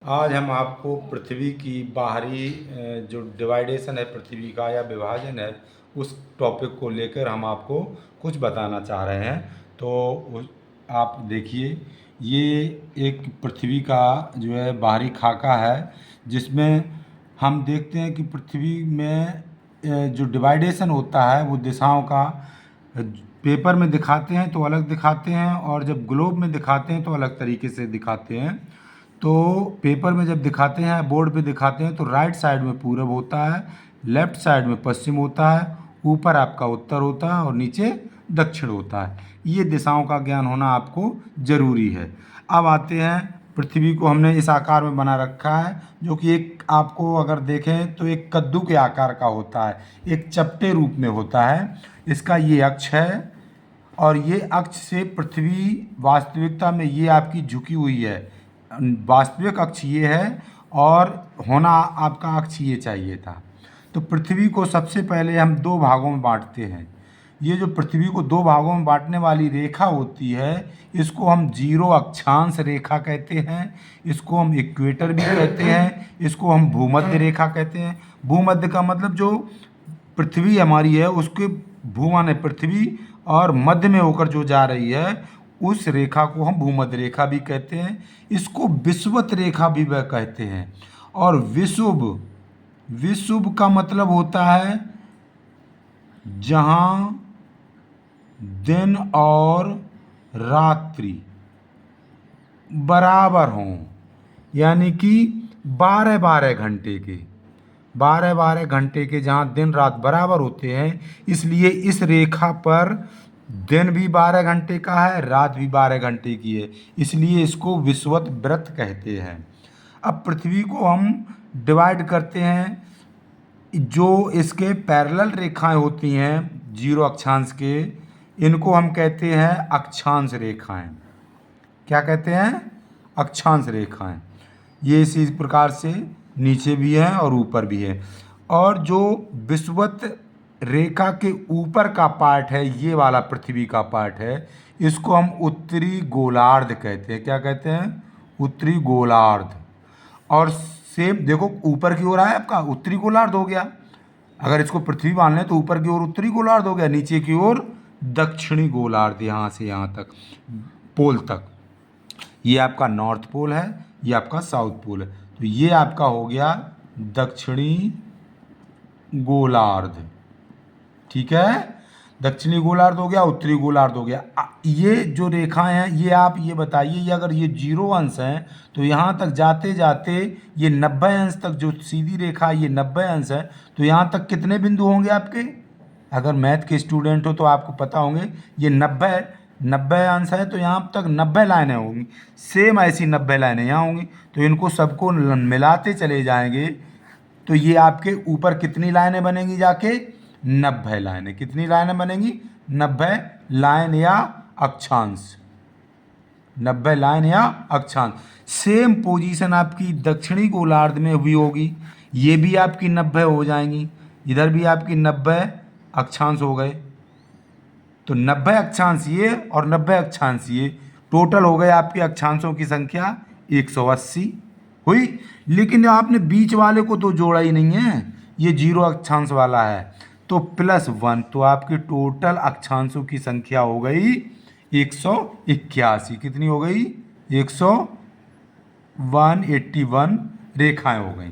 आज हम आपको पृथ्वी की बाहरी जो डिवाइडेशन है पृथ्वी का या विभाजन है उस टॉपिक को लेकर हम आपको कुछ बताना चाह रहे हैं। तो आप देखिए, ये एक पृथ्वी का जो है बाहरी खाका है, जिसमें हम देखते हैं कि पृथ्वी में जो डिवाइडेशन होता है वो दिशाओं का पेपर में दिखाते हैं तो अलग दिखाते हैं, और जब ग्लोब में दिखाते हैं तो अलग तरीके से दिखाते हैं। तो पेपर में जब दिखाते हैं, बोर्ड पे दिखाते हैं, तो राइट साइड में पूरब होता है, लेफ्ट साइड में पश्चिम होता है, ऊपर आपका उत्तर होता है और नीचे दक्षिण होता है। ये दिशाओं का ज्ञान होना आपको ज़रूरी है। अब आते हैं, पृथ्वी को हमने इस आकार में बना रखा है, जो कि एक आपको अगर देखें तो एक कद्दू के आकार का होता है, एक चपटे रूप में होता है। इसका ये अक्ष है, और ये अक्ष से पृथ्वी वास्तविकता में ये आपकी झुकी हुई है। वास्तविक अक्ष ये है, और होना आपका अक्ष ये चाहिए था। तो पृथ्वी को सबसे पहले हम दो भागों में बांटते हैं। ये जो पृथ्वी को दो भागों में बांटने वाली रेखा होती है, इसको हम जीरो अक्षांश रेखा कहते हैं, इसको हम इक्वेटर भी कहते हैं, इसको हम भूमध्य रेखा कहते हैं। भूमध्य का मतलब जो पृथ्वी हमारी है उसके भूमान है पृथ्वी, और मध्य में होकर जो जा रही है उस रेखा को हम भूमध्य रेखा भी कहते हैं। इसको विषुवत रेखा भी वह कहते हैं। और विषुव, विषुव का मतलब होता है जहाँ दिन और रात्रि बराबर हों, यानी कि 12-12 घंटे के, 12-12 घंटे के जहाँ दिन रात बराबर होते हैं, इसलिए इस रेखा पर दिन भी 12 घंटे का है, रात भी 12 घंटे की है, इसलिए इसको विषुवत व्रत कहते हैं। अब पृथ्वी को हम डिवाइड करते हैं, जो इसके पैरेलल रेखाएं होती हैं जीरो अक्षांश के, इनको हम कहते हैं अक्षांश रेखाएं। क्या कहते हैं? अक्षांश रेखाएं। ये इसी प्रकार से नीचे भी है और ऊपर भी है। और जो विषुवत रेखा के ऊपर का पार्ट है, ये वाला पृथ्वी का पार्ट है, इसको हम उत्तरी गोलार्ध कहते हैं। क्या कहते हैं? उत्तरी गोलार्ध। और सेम देखो, ऊपर की ओर आया आपका उत्तरी गोलार्ध हो गया। अगर इसको पृथ्वी मान लें तो ऊपर की ओर उत्तरी गोलार्ध हो गया, नीचे की ओर दक्षिणी गोलार्ध, यहाँ से यहाँ तक पोल तक। ये आपका नॉर्थ पोल है, ये आपका साउथ पोल है। तो ये आपका हो गया दक्षिणी गोलार्ध। ठीक है, दक्षिणी गोलार्ध हो गया, उत्तरी गोलार्ध हो गया। ये जो रेखाएं हैं, ये आप ये बताइए, ये अगर ये जीरो अंश हैं तो यहाँ तक जाते जाते ये 90 अंश तक, जो सीधी रेखा ये 90 अंश है, तो यहाँ तक कितने बिंदु होंगे आपके? अगर मैथ के स्टूडेंट हो तो आपको पता होंगे, ये 90 अंश है तो यहाँ तक 90 लाइनें होंगी। सेम ऐसी 90 लाइनें यहाँ होंगी, तो इनको सबको मिलाते चले जाएंगे तो ये आपके ऊपर कितनी लाइनें बनेंगी? जाके 90 लाइनें। कितनी लाइनें बनेंगी? 90 लाइन या अक्षांश। 90 लाइन या अक्षांश। सेम पोजीशन आपकी दक्षिणी गोलार्ध में भी होगी, ये भी आपकी 90 हो जाएंगी, इधर भी आपकी 90 अक्षांश हो गए। तो 90 अक्षांश ये और 90 अक्षांश ये, टोटल हो गए आपके अक्षांशों की संख्या 180 हुई। लेकिन आपने बीच वाले को तो जोड़ा ही नहीं है, ये जीरो अक्षांश वाला है, तो +1, तो आपकी टोटल अक्षांशों की संख्या हो गई 181। कितनी हो गई? 181 रेखाएं हो गई।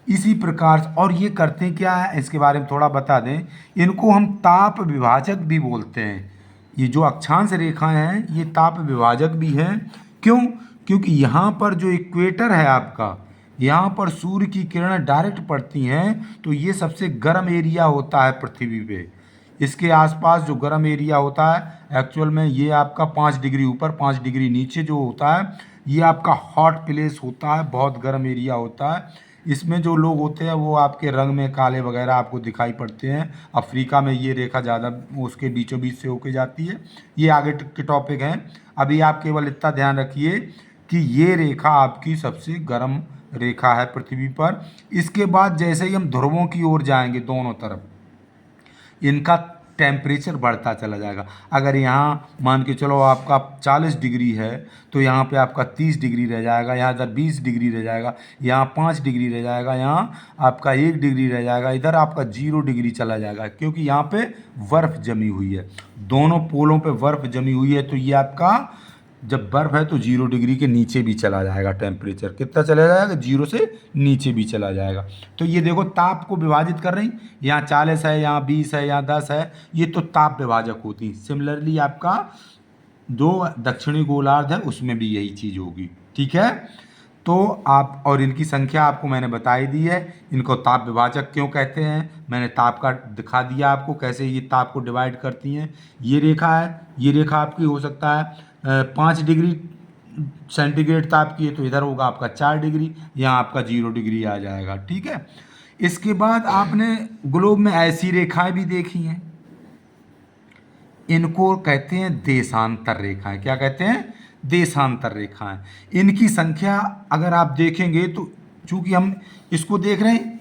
इसी प्रकार से, और ये करते क्या है इसके बारे में थोड़ा बता दें, इनको हम ताप विभाजक भी बोलते हैं। ये जो अक्षांश रेखाएं हैं ये ताप विभाजक भी हैं। क्यों? क्योंकि यहाँ पर जो इक्वेटर है आपका, यहाँ पर सूर्य की किरणें डायरेक्ट पड़ती हैं, तो ये सबसे गर्म एरिया होता है पृथ्वी पे। इसके आसपास जो गर्म एरिया होता है, एक्चुअल में ये आपका 5 डिग्री ऊपर 5 डिग्री नीचे जो होता है, ये आपका हॉट प्लेस होता है, बहुत गर्म एरिया होता है। इसमें जो लोग होते हैं वो आपके रंग में काले वगैरह आपको दिखाई पड़ते हैं। अफ्रीका में ये रेखा ज़्यादा उसके बीचों बीच से होके जाती है। ये आगे के टॉपिक हैं। अभी आप केवल इतना ध्यान रखिए कि ये रेखा आपकी सबसे गर्म रेखा है पृथ्वी पर। इसके बाद जैसे ही हम ध्रुवों की ओर जाएंगे, दोनों तरफ इनका टेम्परेचर बढ़ता चला जाएगा। अगर यहाँ मान के चलो आपका 40 डिग्री है तो यहाँ पे आपका 30 डिग्री रह जाएगा, यहाँ इधर 20 डिग्री रह जाएगा, यहाँ 5 डिग्री रह जाएगा, यहाँ आपका 1 डिग्री रह जाएगा, इधर आपका 0 डिग्री चला जाएगा, क्योंकि यहाँ पे बर्फ़ जमी हुई है, दोनों पोलों पे बर्फ़ जमी हुई है। तो ये आपका जब बर्फ़ है तो 0 डिग्री के नीचे भी चला जाएगा, टेम्परेचर कितना चला जाएगा, 0 से नीचे भी चला जाएगा। तो ये देखो ताप को विभाजित कर रही, यहाँ 40 है, यहाँ 20 है, यहाँ 10 है, ये तो ताप विभाजक होती। सिमिलरली आपका जो दक्षिणी गोलार्ध है उसमें भी यही चीज़ होगी, ठीक है। तो आप और इनकी संख्या आपको मैंने बता ही दी है। इनको ताप विभाजक क्यों कहते हैं, मैंने ताप का दिखा दिया आपको कैसे ये ताप को डिवाइड करती हैं। ये रेखा है, ये रेखा आपकी हो सकता है 5 डिग्री सेंटीग्रेड ताप की है, तो इधर होगा आपका 4 डिग्री, यहाँ आपका 0 डिग्री आ जाएगा, ठीक है। इसके बाद आपने ग्लोब में ऐसी रेखाएं भी देखी हैं, इनको कहते हैं देशांतर रेखाएं। क्या कहते हैं, देशांतर रेखाएं। इनकी संख्या अगर आप देखेंगे तो चूंकि हम इसको देख रहे हैं,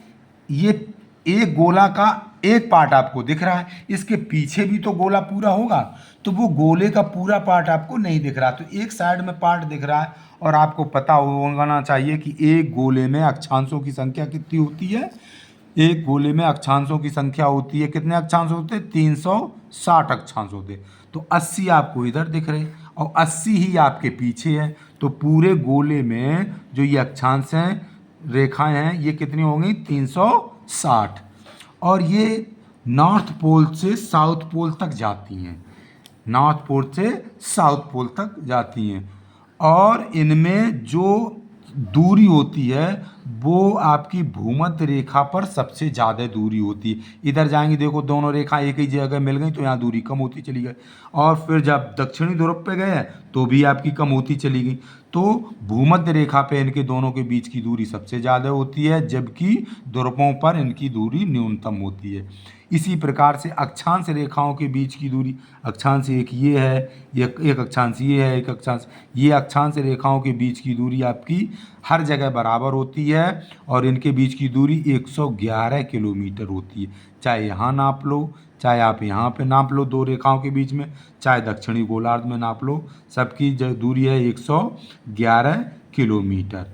ये एक गोला का एक पार्ट आपको दिख रहा है, इसके पीछे भी तो गोला पूरा होगा, तो वो गोले का पूरा पार्ट आपको नहीं दिख रहा, तो एक साइड में पार्ट दिख रहा है। और आपको पता होना चाहिए कि एक गोले में अक्षांशों की संख्या कितनी होती है, एक गोले में अक्षांशों की संख्या होती है, कितने अक्षांश होते हैं, 360 अक्षांश होते हैं। तो 80 आपको इधर दिख रहे और 80 ही आपके पीछे है, तो पूरे गोले में जो ये अक्षांश हैं, रेखाएं हैं, ये कितनी होंगी, 360। और ये नॉर्थ पोल से साउथ पोल तक जाती हैं, नॉर्थ पोल से साउथ पोल तक जाती हैं। और इनमें जो दूरी होती है वो आपकी भूमध्य रेखा पर सबसे ज़्यादा दूरी होती है। इधर जाएंगे, देखो दोनों रेखा एक ही जगह मिल गई तो यहाँ दूरी कम होती चली गई, और फिर जब दक्षिणी ध्रुव पे गए तो भी आपकी कम होती चली गई। तो भूमध्य रेखा पे इनके दोनों के बीच की दूरी सबसे ज़्यादा होती है, जबकि ध्रुवों पर इनकी दूरी न्यूनतम होती है। इसी प्रकार से अक्षांश रेखाओं के बीच की दूरी, अक्षांश एक ये है, एक अक्षांश ये है, एक अक्षांश ये, अक्षांश रेखाओं के बीच की दूरी आपकी हर जगह बराबर होती है, और इनके बीच की दूरी 111 किलोमीटर होती है। चाहे यहाँ नाप लो, चाहे आप यहाँ पे नाप लो दो रेखाओं के बीच में, चाहे दक्षिणी गोलार्ध में नाप लो, सबकी जो दूरी है 111 किलोमीटर,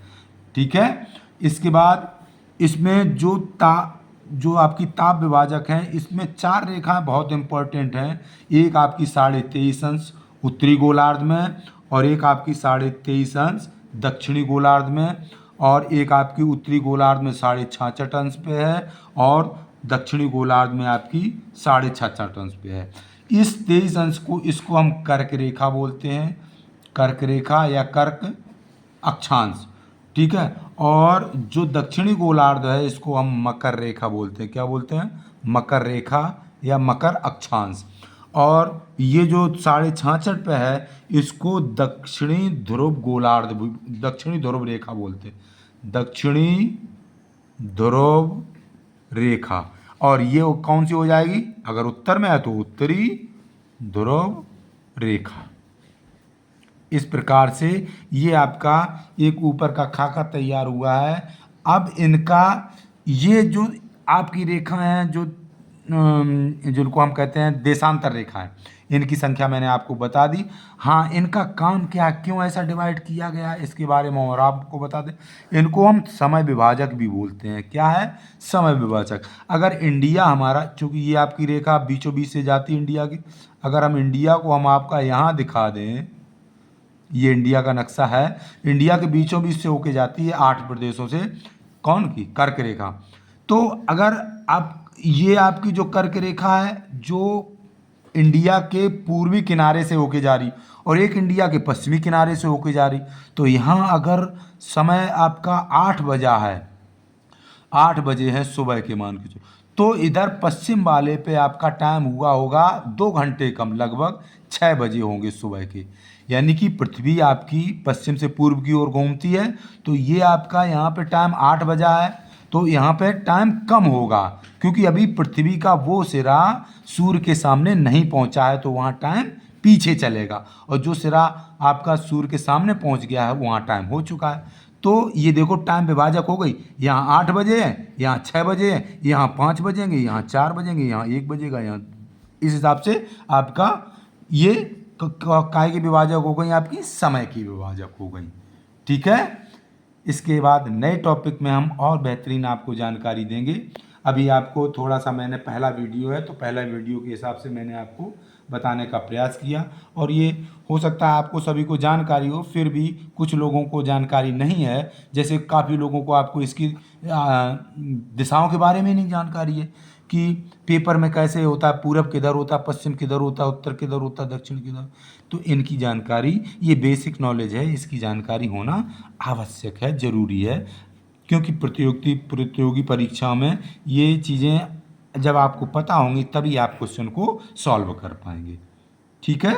ठीक है। इसके बाद इसमें जो आपकी ताप विभाजक हैं, इसमें 4 रेखाएं बहुत इंपॉर्टेंट हैं। एक आपकी 23.5 अंश उत्तरी गोलार्ध में, और एक आपकी 23.5 अंश दक्षिणी गोलार्ध में, और एक आपकी उत्तरी गोलार्ध में 66.5 अंश पे है, और दक्षिणी गोलार्ध में आपकी 66.5 अंश पे है। इस 23 अंश को, इसको हम कर्क रेखा बोलते हैं, कर्क रेखा या कर्क अक्षांश, ठीक है। और जो दक्षिणी गोलार्ध है इसको हम मकर रेखा बोलते हैं। क्या बोलते हैं, मकर रेखा या मकर अक्षांश। और ये जो 66.5 पे है इसको दक्षिणी ध्रुव गोलार्ध, दक्षिणी ध्रुव रेखा बोलते हैं, दक्षिणी ध्रुव रेखा। और ये कौन सी हो जाएगी, अगर उत्तर में है तो उत्तरी ध्रुव रेखा। इस प्रकार से ये आपका एक ऊपर का खाका तैयार हुआ है। अब इनका ये जो आपकी रेखा हैं, जो जिनको हम कहते हैं देशांतर रेखाएं, इनकी संख्या मैंने आपको बता दी। हाँ, इनका काम क्या, क्यों ऐसा डिवाइड किया गया है, इसके बारे में और आपको बता दें। इनको हम समय विभाजक भी बोलते हैं। क्या है, समय विभाजक। अगर इंडिया हमारा, चूँकि ये आपकी रेखा बीचों बीच से जाती है इंडिया की, अगर हम इंडिया को हम आपका यहाँ दिखा दें, ये इंडिया का नक्शा है, इंडिया के बीचों बीच से होके जाती है 8 प्रदेशों से, कौन की, कर्क रेखा। तो अगर आप, ये आपकी जो कर्क रेखा है जो इंडिया के पूर्वी किनारे से होके जा रही, और एक इंडिया के पश्चिमी किनारे से होके जा रही, तो यहाँ अगर समय आपका 8 बजा है, 8 बजे है सुबह के, मान के चलो, तो इधर पश्चिम वाले पे आपका टाइम हुआ होगा 2 घंटे कम, लगभग 6 बजे होंगे सुबह के। यानी कि पृथ्वी आपकी पश्चिम से पूर्व की ओर घूमती है, तो ये आपका यहाँ पे टाइम 8 बजा है, तो यहाँ पे टाइम कम होगा, क्योंकि अभी पृथ्वी का वो सिरा सूर्य के सामने नहीं पहुँचा है, तो वहाँ टाइम पीछे चलेगा, और जो सिरा आपका सूर्य के सामने पहुँच गया है वहाँ टाइम हो चुका है। तो ये देखो टाइम विभाजक हो गई, यहाँ 8 बजे है, यहाँ 6 बजे है, यहाँ 5 बजेंगे, यहाँ 4 बजेंगे, यहाँ 1 बजेगा, यहाँ इस हिसाब से आपका ये काय की विभाजक हो गई, आपकी समय की विभाजक हो गई। ठीक है। इसके बाद नए टॉपिक में हम और बेहतरीन आपको जानकारी देंगे। अभी आपको थोड़ा सा, मैंने पहला वीडियो है तो पहला वीडियो के हिसाब से मैंने आपको बताने का प्रयास किया, और ये हो सकता है आपको सभी को जानकारी हो, फिर भी कुछ लोगों को जानकारी नहीं है। जैसे काफ़ी लोगों को आपको इसकी दिशाओं के बारे में नहीं जानकारी है कि पेपर में कैसे होता है, पूरब किधर होता है, पश्चिम किधर होता है, उत्तर किधर होता है, दक्षिण किधर। तो इनकी जानकारी, ये बेसिक नॉलेज है, इसकी जानकारी होना आवश्यक है, ज़रूरी है, क्योंकि प्रतियोगी परीक्षाओं में ये चीज़ें जब आपको पता होंगी तभी आप क्वेश्चन को सॉल्व कर पाएंगे। ठीक है।